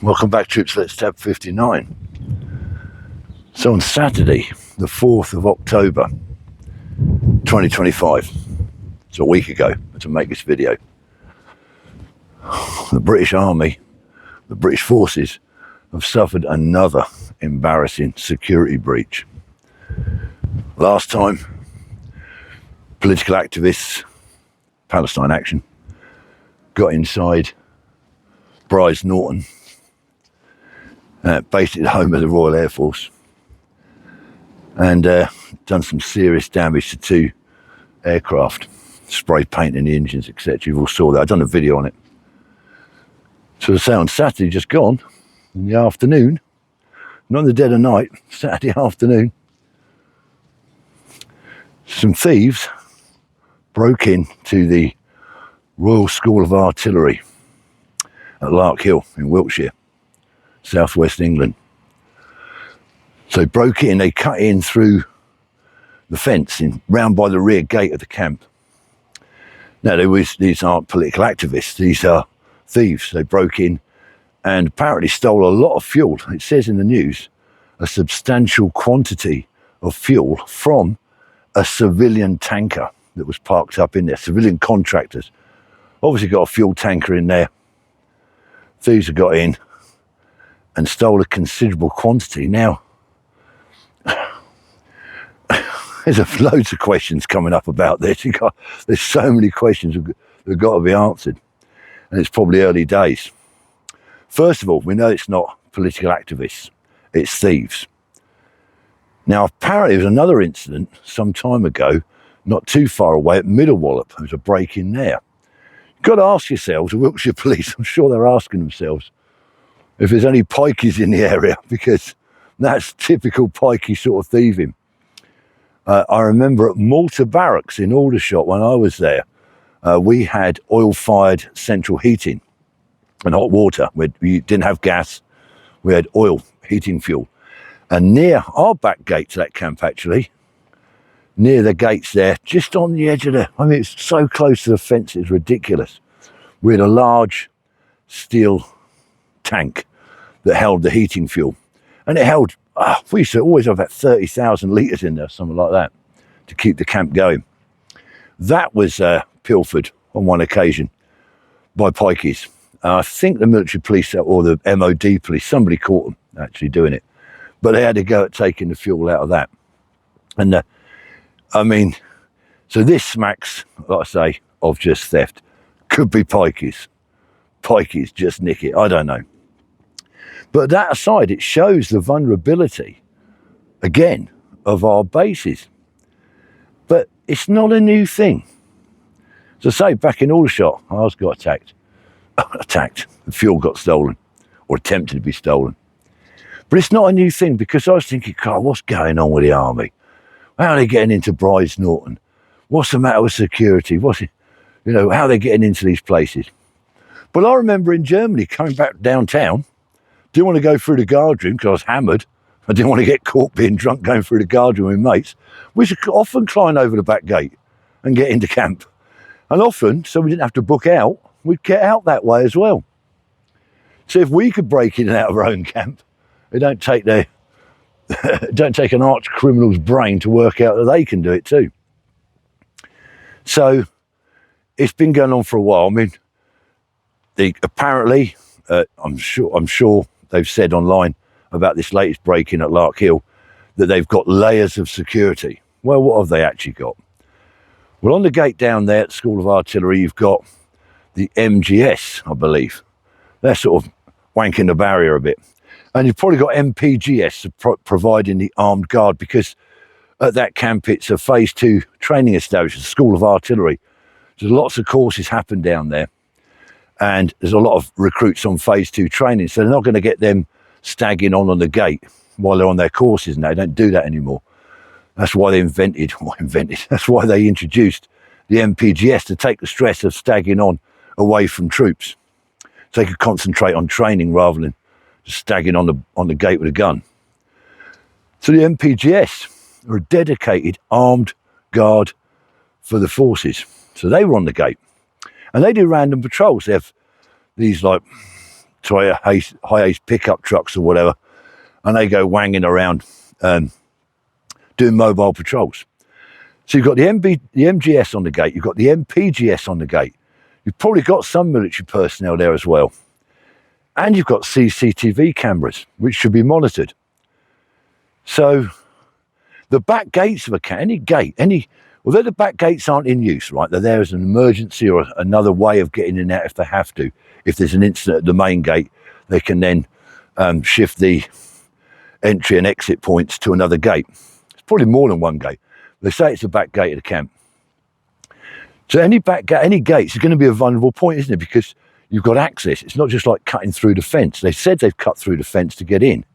Welcome back, troops. Let's tab 59. So on Saturday, the 4th of October, 2025, it's a week ago to make this video, the British Army, the British forces have suffered another embarrassing security breach. Last time, political activists, Palestine Action, got inside Brize Norton, based at the home of the Royal Air Force, and done some serious damage to 2 aircraft, spray painting the engines, etc. You've all saw that. I've done a video on it. So to say, on Saturday just gone, in the afternoon, not in the dead of night, Saturday afternoon, some thieves broke into the Royal School of Artillery at Lark Hill in Wiltshire, southwest England. So they broke in, they cut in through the fence round by the rear gate of the camp. Now, these aren't political activists, these are thieves. They broke in and apparently stole a lot of fuel. It says in the news, a substantial quantity of fuel from a civilian tanker that was parked up in there. Civilian contractors obviously got a fuel tanker in there. Thieves have got in and stole a considerable quantity. Now, there's loads of questions coming up about this. There's so many questions that have got to be answered, and it's probably early days. First of all, we know it's not political activists, it's thieves. Now, apparently there was another incident some time ago, not too far away at Middlewallop. There was a break-in there. You've got to ask yourselves, the Wiltshire Police, I'm sure they're asking themselves, if there's any pikeys in the area, because that's typical pikey sort of thieving. I remember at Malta Barracks in Aldershot, when I was there, we had oil-fired central heating and hot water. We didn't have gas, we had oil heating fuel. And near our back gate to that camp, actually, near the gates there, just on the edge of it's so close to the fence, it's ridiculous. We had a large steel tank that held the heating fuel, and it held, we used to always have about 30,000 litres in there, something like that, to keep the camp going. That was pilfered on one occasion by pikeys. I think the military police or the MOD police, somebody caught them actually doing it, but they had to go at taking the fuel out of that. And so this smacks, like I say, of just theft. Could be pikeys. Pikeys just nick it, I don't know. But that aside, it shows the vulnerability, again, of our bases. But it's not a new thing. As I say, back in Aldershot, I got attacked. The fuel got stolen, or attempted to be stolen. But it's not a new thing, because I was thinking, God, what's going on with the army? How are they getting into Brize Norton? What's the matter with security? How are they getting into these places? But I remember in Germany, coming back downtown, didn't want to go through the guard room because I was hammered. I didn't want to get caught being drunk going through the guard room with mates. We used to often climb over the back gate and get into camp. And often, so we didn't have to book out, we'd get out that way as well. So if we could break in and out of our own camp, it don't take an arch criminal's brain to work out that they can do it too. So it's been going on for a while. Apparently, I'm sure they've said online about this latest break-in at Lark Hill that they've got layers of security. Well, what have they actually got? Well, on the gate down there at the School of Artillery, you've got the MGS, I believe. They're sort of wanking the barrier a bit. And you've probably got MPGS providing the armed guard, because at that camp it's a phase 2 training establishment, the School of Artillery. There's lots of courses happen down there, and there's a lot of recruits on phase 2 training, so they're not going to get them stagging on the gate while they're on their courses now. They don't do that anymore. That's why that's why they introduced the MPGS, to take the stress of stagging on away from troops, so they could concentrate on training rather than just stagging on the gate with a gun. So the MPGS are a dedicated armed guard for the forces. So they were on the gate, and they do random patrols. They have these like high-ace pickup trucks or whatever, and they go wanging around doing mobile patrols. So you've got the MGS on the gate, you've got the MPGS on the gate, you've probably got some military personnel there as well, and you've got CCTV cameras which should be monitored. So the back gates of a camp, although the back gates aren't in use, right, they're there as an emergency or another way of getting in and out if they have to. If there's an incident at the main gate, they can then shift the entry and exit points to another gate. It's probably more than one gate. They say it's the back gate of the camp. So any gates is going to be a vulnerable point, isn't it? Because you've got access. It's not just like cutting through the fence. They said they've cut through the fence to get in.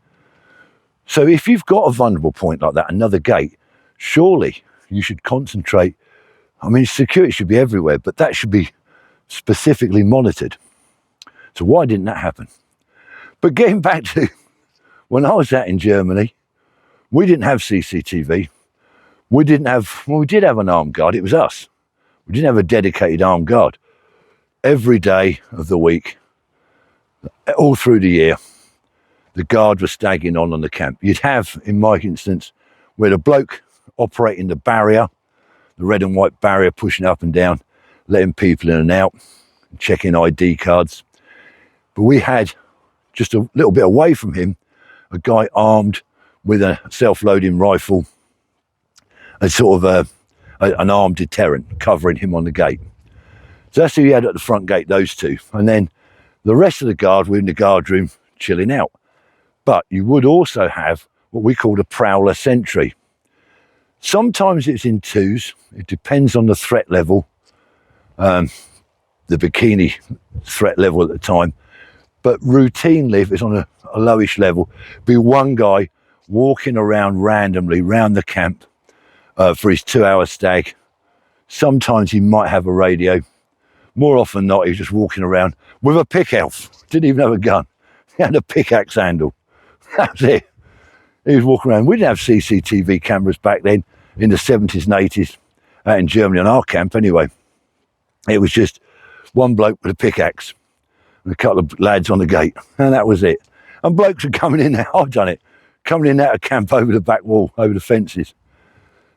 So if you've got a vulnerable point like that, another gate, surely you should concentrate. I mean, security should be everywhere, but that should be specifically monitored. So why didn't that happen? But getting back to when I was out in Germany, we didn't have CCTV. We did have an armed guard. It was us. We didn't have a dedicated armed guard. Every day of the week, all through the year, the guard was stagging on the camp. You'd have, in my instance, where the bloke operating the barrier, the red and white barrier, pushing up and down, letting people in and out, checking ID cards. But we had, just a little bit away from him, a guy armed with a self-loading rifle, and sort of an armed deterrent covering him on the gate. So that's who he had at the front gate, those two. And then the rest of the guard were in the guard room chilling out. But you would also have what we called a prowler sentry. Sometimes it's in twos. It depends on the threat level, the bikini threat level at the time. But routinely, if it's on a lowish level, be one guy walking around randomly round the camp for his 2-hour stag. Sometimes he might have a radio. More often than not, he was just walking around with a pickaxe. Didn't even have a gun. He had a pickaxe handle. That was it. He was walking around. We didn't have CCTV cameras back then in the 70s and 80s out in Germany on our camp anyway. It was just one bloke with a pickaxe and a couple of lads on the gate, and that was it. And blokes were coming in there. I've done it. Coming in out of camp over the back wall, over the fences.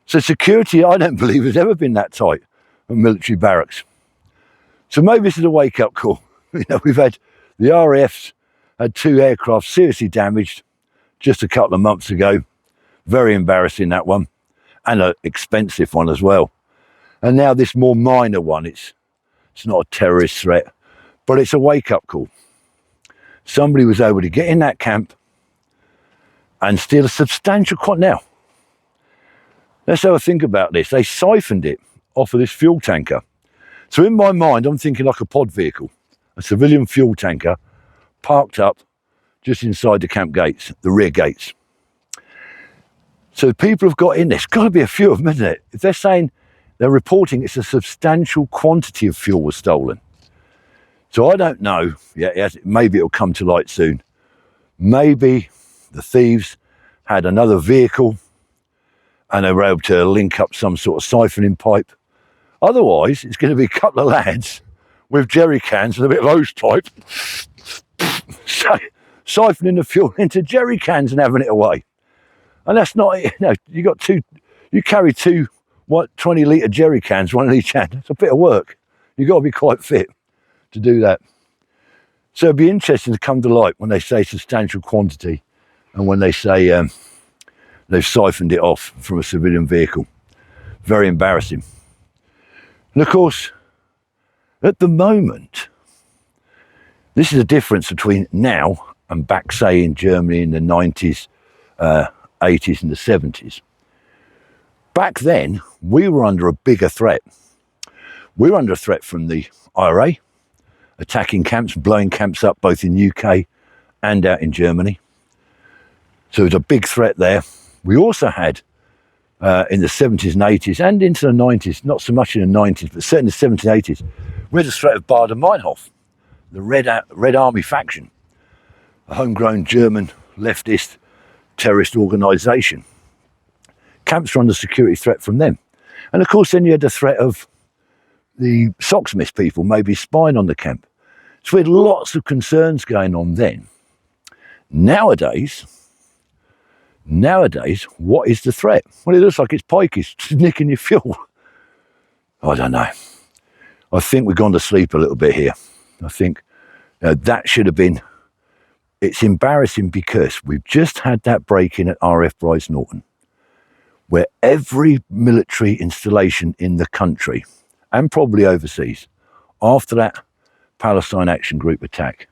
So security, I don't believe, has ever been that tight at military barracks. So maybe this is a wake-up call. You know, we've had the RAFs had 2 aircraft seriously damaged just a couple of months ago. Very embarrassing, that one, and an expensive one as well. And now this more minor one. It's not a terrorist threat, but it's a wake-up call. Somebody was able to get in that camp and steal a substantial quantity. Now, let's have a think about this. They siphoned it off of this fuel tanker. So in my mind, I'm thinking like a pod vehicle, a civilian fuel tanker parked up just inside the camp gates, the rear gates. So people have got in. There's got to be a few of them, isn't it? If they're saying, they're reporting it's a substantial quantity of fuel was stolen. So I don't know. Yeah, maybe it'll come to light soon. Maybe the thieves had another vehicle and they were able to link up some sort of siphoning pipe. Otherwise, it's going to be a couple of lads with jerry cans and a bit of hose pipe siphoning the fuel into jerry cans and having it away. And that's not, you carry 2 20-litre jerry cans, one in each hand. It's a bit of work. You've got to be quite fit to do that. So it'd be interesting to come to light when they say substantial quantity and when they say they've siphoned it off from a civilian vehicle. Very embarrassing. And of course, at the moment, this is a difference between now and back, say, in Germany in the 90s, 80s and the 70s. Back then, we were under a bigger threat. We were under a threat from the IRA, attacking camps, blowing camps up both in UK and out in Germany. So it was a big threat there. We also had, in the 70s and 80s and into the 90s, not so much in the 90s, but certainly in the 70s and 80s, we had the threat of Baader-Meinhof, the Red Army faction, a homegrown German leftist terrorist organisation. Camps were under security threat from them. And of course, then you had the threat of the Socksmith people maybe spying on the camp. So we had lots of concerns going on then. Nowadays, what is the threat? Well, it looks like it's pikeys nicking your fuel. I don't know. I think we've gone to sleep a little bit here. I think that should have been... It's embarrassing because we've just had that break-in at RAF Brize Norton, where every military installation in the country, and probably overseas, after that Palestine Action Group attack,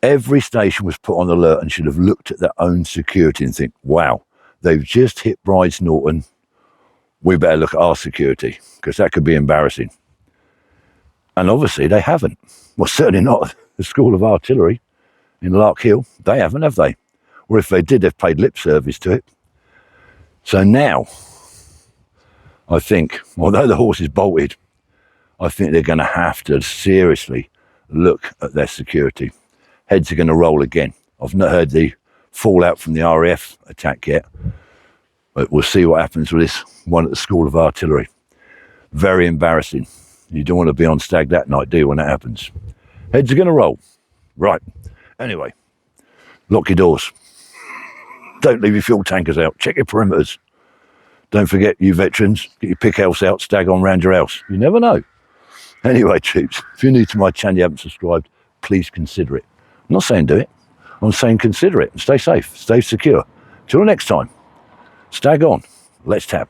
every station was put on alert and should have looked at their own security and think, wow, they've just hit Brize Norton, we better look at our security, because that could be embarrassing. And obviously they haven't. Well, certainly not the School of Artillery in Lark Hill. They haven't, have they? Or if they did, they've paid lip service to it. So now, I think, although the horse is bolted, I think they're going to have to seriously look at their security. Heads are going to roll again. I've not heard the fallout from the RAF attack yet, but we'll see what happens with this one at the School of Artillery. Very embarrassing. You don't want to be on stag that night, do you, when that happens? Heads are going to roll. Right. Anyway, lock your doors. Don't leave your fuel tankers out. Check your perimeters. Don't forget, you veterans, get your pick house out, stag on round your house. You never know. Anyway, troops, if you're new to my channel, you haven't subscribed, please consider it. I'm not saying do it. I'm saying consider it and stay safe, stay secure. Till next time, stag on. Let's tap.